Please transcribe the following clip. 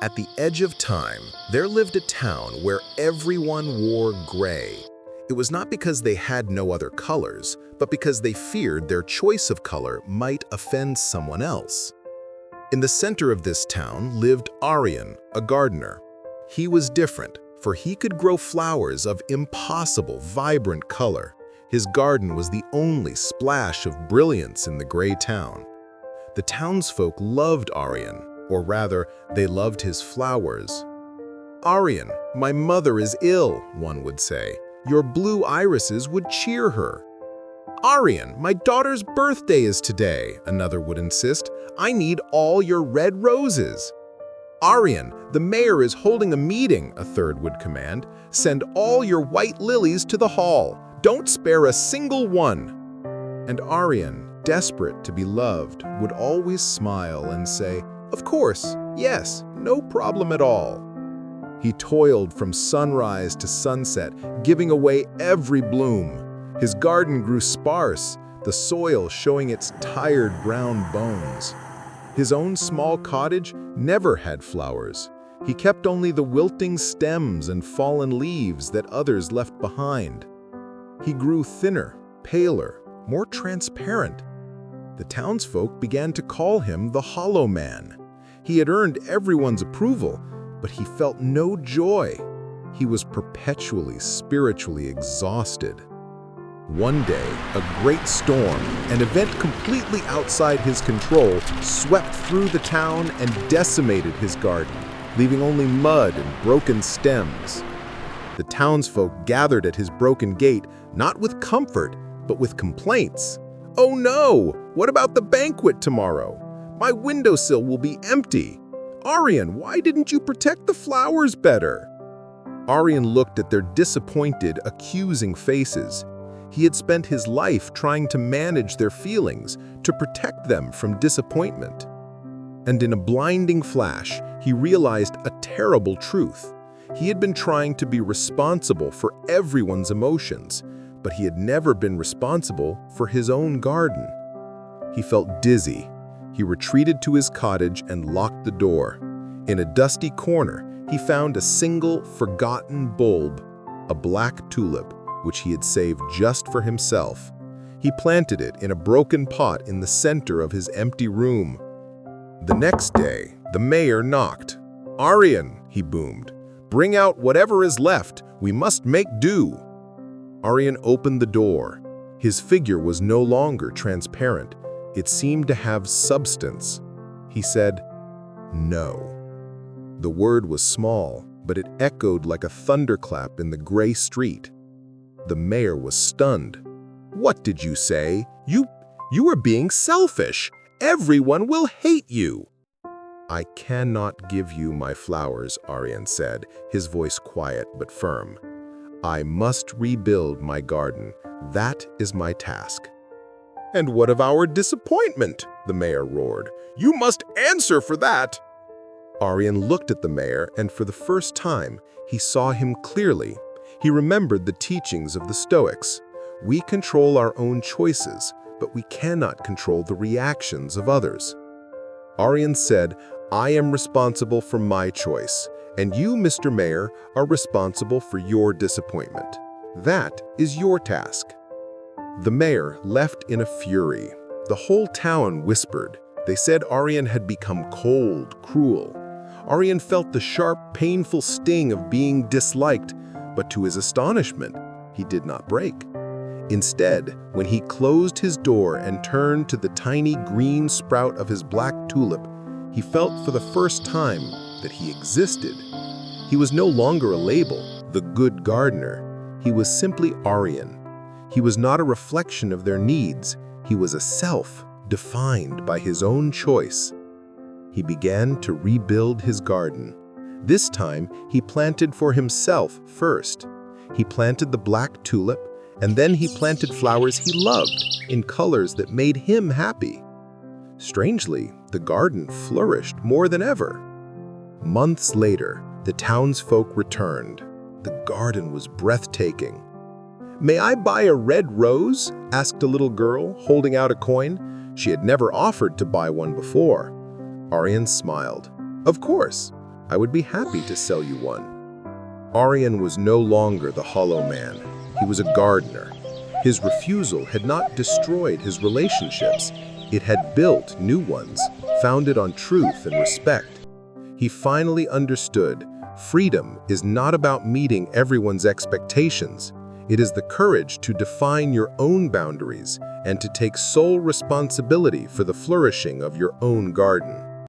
At the edge of time, there lived a town where everyone wore gray. It was not because they had no other colors, but because they feared their choice of color might offend someone else. In the center of this town lived Arian, a gardener. He was different, for he could grow flowers of impossible, vibrant color. His garden was the only splash of brilliance in the gray town. The townsfolk loved Arian, or rather, they loved his flowers. "Arian, my mother is ill," one would say. "Your blue irises would cheer her." "Arian, my daughter's birthday is today," another would insist. "I need all your red roses." "Arian, the mayor is holding a meeting," a third would command. "Send all your white lilies to the hall. Don't spare a single one." And Arian, desperate to be loved, would always smile and say, "Of course, yes, no problem at all." He toiled from sunrise to sunset, giving away every bloom. His garden grew sparse, the soil showing its tired brown bones. His own small cottage never had flowers. He kept only the wilting stems and fallen leaves that others left behind. He grew thinner, paler, more transparent. The townsfolk began to call him the Hollow Man. He had earned everyone's approval, but he felt no joy. He was perpetually spiritually exhausted. One day, a great storm, an event completely outside his control, swept through the town and decimated his garden, leaving only mud and broken stems. The townsfolk gathered at his broken gate, not with comfort, but with complaints. "Oh no! What about the banquet tomorrow? My windowsill will be empty. Arian, why didn't you protect the flowers better?" Arian looked at their disappointed, accusing faces. He had spent his life trying to manage their feelings, to protect them from disappointment. And in a blinding flash, he realized a terrible truth. He had been trying to be responsible for everyone's emotions, but he had never been responsible for his own garden. He felt dizzy. He retreated to his cottage and locked the door. In a dusty corner, he found a single, forgotten bulb, a black tulip, which he had saved just for himself. He planted it in a broken pot in the center of his empty room. The next day, the mayor knocked. "Arian," he boomed, "bring out whatever is left. We must make do." Arian opened the door. His figure was no longer transparent. It seemed to have substance. He said, "No." The word was small, but it echoed like a thunderclap in the gray street. The mayor was stunned. "What did you say? You are being selfish. Everyone will hate you." "I cannot give you my flowers," Arian said, his voice quiet but firm. "I must rebuild my garden. That is my task." "And what of our disappointment?" the mayor roared. "You must answer for that." Arian looked at the mayor, and for the first time, he saw him clearly. He remembered the teachings of the Stoics. We control our own choices, but we cannot control the reactions of others. Arian said, "I am responsible for my choice, and you, Mr. Mayor, are responsible for your disappointment. That is your task." The mayor left in a fury. The whole town whispered. They said Arian had become cold, cruel. Arian felt the sharp, painful sting of being disliked, but to his astonishment, he did not break. Instead, when he closed his door and turned to the tiny green sprout of his black tulip, he felt for the first time that he existed. He was no longer a label, the good gardener. He was simply Arian. He was not a reflection of their needs. He was a self, defined by his own choice. He began to rebuild his garden. This time, he planted for himself first. He planted the black tulip, and then he planted flowers he loved in colors that made him happy. Strangely, the garden flourished more than ever. Months later, the townsfolk returned. The garden was breathtaking. "May I buy a red rose?" asked a little girl, holding out a coin. She had never offered to buy one before. Arian smiled. "Of course. I would be happy to sell you one." Arian was no longer the hollow man. He was a gardener. His refusal had not destroyed his relationships. It had built new ones, founded on truth and respect. He finally understood freedom is not about meeting everyone's expectations. It is the courage to define your own boundaries and to take sole responsibility for the flourishing of your own garden.